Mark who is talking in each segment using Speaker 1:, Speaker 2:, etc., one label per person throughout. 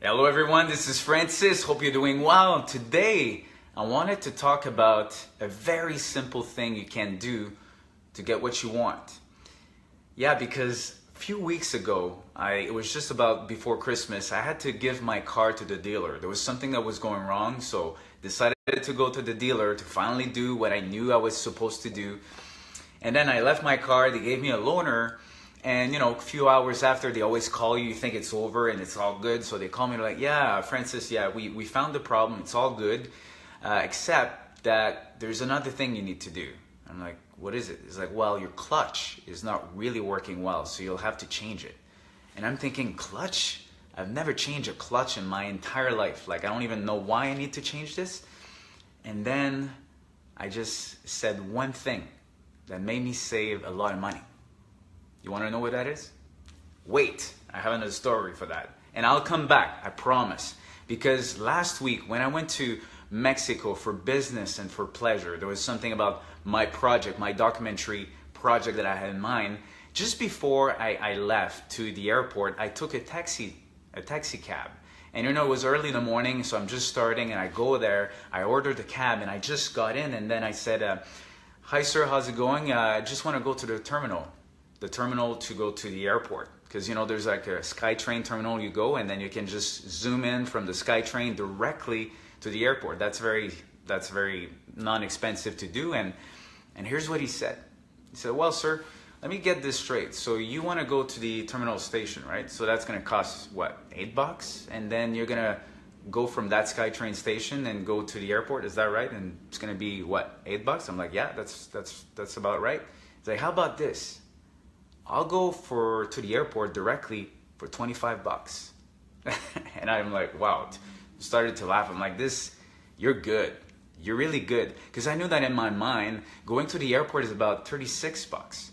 Speaker 1: Hello everyone, this is Francis. Hope you're doing well. Today, I wanted to talk about a very simple thing you can do to get what you want. Yeah, because a few weeks ago, it was just about before Christmas, I had to give my car to the dealer. There was something that was going wrong, so decided to go to the dealer to finally do what I knew I was supposed to do. And then I left my car, they gave me a loaner. And a few hours after, they always call you, you think it's over and it's all good. So they call me, like, yeah, Francis, yeah, we found the problem, it's all good. Except that there's another thing you need to do. I'm like, what is it? It's like, well, your clutch is not really working well, so you'll have to change it. And I'm thinking, clutch? I've never changed a clutch in my entire life. Like, I don't even know why I need to change this. And then I just said one thing that made me save a lot of money. You want to know what that is? Wait, I have another story for that. And I'll come back, I promise. Because last week when I went to Mexico for business and for pleasure, there was something about my project, my documentary project that I had in mind. Just before I left to the airport, I took a taxi cab. And it was early in the morning, so I'm just starting and I go there, I ordered the cab and I just got in and then I said, hi sir, how's it going? I just want to go to the terminal to go to the airport, because there's like a SkyTrain terminal you go and then you can just zoom in from the SkyTrain directly to the airport. That's very non-expensive to do. And here's what he said. He said, well sir, let me get this straight. So you want to go to the terminal station, right? So that's going to cost what, $8? And then you're going to go from that SkyTrain station and go to the airport, is that right? And it's going to be what, $8? I'm like, yeah, that's about right. He's like, how about this? I'll go to the airport directly for $25. And I'm like, wow, started to laugh. I'm like, you're good. You're really good. Because I knew that in my mind, going to the airport is about $36.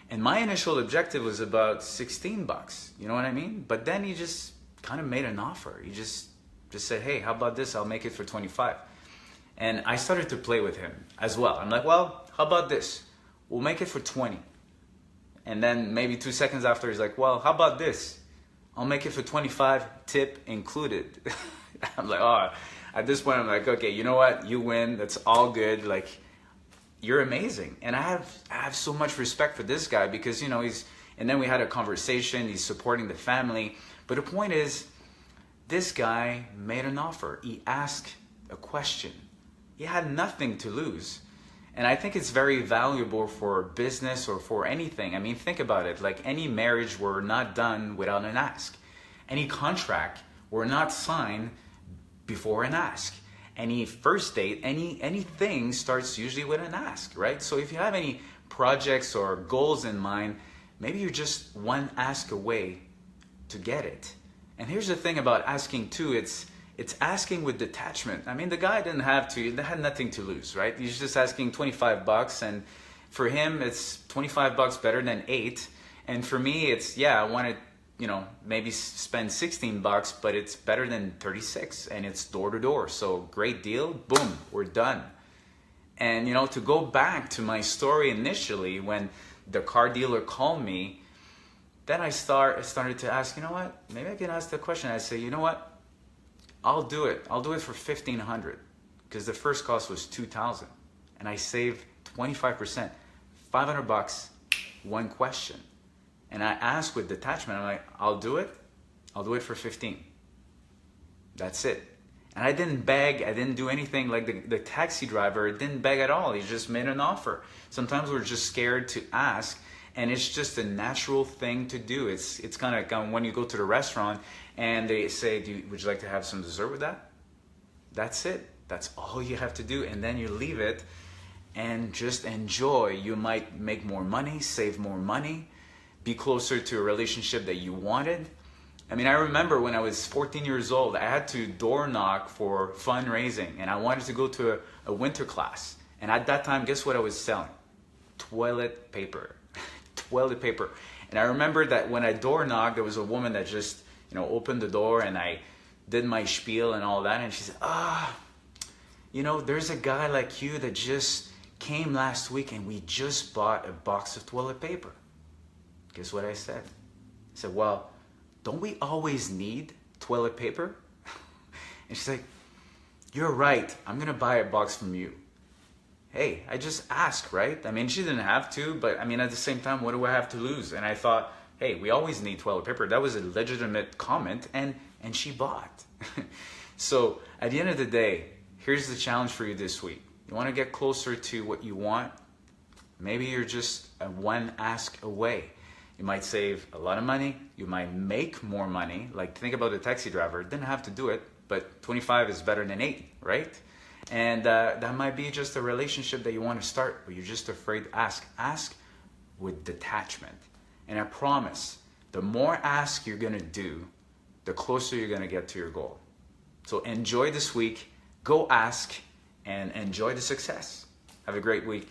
Speaker 1: And my initial objective was about $16. You know what I mean? But then he just kind of made an offer. He just said, hey, how about this? I'll make it for 25. And I started to play with him as well. I'm like, well, how about this? We'll make it for 20. And then maybe 2 seconds after, he's like, well, how about this? I'll make it for 25, tip included. I'm like, oh, at this point, I'm like, okay, you know what? You win. That's all good. Like, you're amazing. And I have so much respect for this guy because, and then we had a conversation. He's supporting the family. But the point is, this guy made an offer. He asked a question. He had nothing to lose. And I think it's very valuable for business or for anything. I mean, think about it. Like any marriage were not done without an ask. Any contract were not signed before an ask. Any first date, anything starts usually with an ask, right? So if you have any projects or goals in mind, maybe you're just one ask away to get it. And here's the thing about asking too, it's asking with detachment. I mean, the guy had nothing to lose, right? He's just asking $25, and for him, it's $25 better than 8. And for me, it's, I want to, maybe spend $16, but it's better than 36, and it's door to door. So great deal, boom, we're done. And, to go back to my story initially, when the car dealer called me, then I started to ask, what? Maybe I can ask the question. I say, you know what? I'll do it. I'll do it for $1,500 because the first cost was $2,000, and I saved 25%, $500, one question. And I asked with detachment. I'm like, I'll do it. I'll do it for 15. That's it. And I didn't beg. I didn't do anything like the taxi driver. Didn't beg at all. He just made an offer. Sometimes we're just scared to ask. And it's just a natural thing to do. It's kind of like when you go to the restaurant and they say, would you like to have some dessert with that? That's it. That's all you have to do. And then you leave it and just enjoy. You might make more money, save more money, be closer to a relationship that you wanted. I mean, I remember when I was 14 years old, I had to door knock for fundraising. And I wanted to go to a winter class. And at that time, guess what I was selling? Toilet paper. Toilet paper. And I remember that when I door knocked, there was a woman that just, opened the door, and I did my spiel and all that. And she said, there's a guy like you that just came last week and we just bought a box of toilet paper. Guess what I said? I said, well, don't we always need toilet paper? And she's like, you're right, I'm gonna buy a box from you. Hey, I just asked, right? I mean, she didn't have to, but I mean, at the same time, what do I have to lose? And I thought, hey, we always need toilet paper. That was a legitimate comment, and she bought. So at the end of the day, here's the challenge for you this week. You want to get closer to what you want? Maybe you're just one ask away. You might save a lot of money. You might make more money. Like, think about the taxi driver. Didn't have to do it, but 25 is better than 8, right? And that might be just a relationship that you want to start, but you're just afraid to ask. Ask with detachment. And I promise, the more ask you're going to do, the closer you're going to get to your goal. So enjoy this week. Go ask and enjoy the success. Have a great week.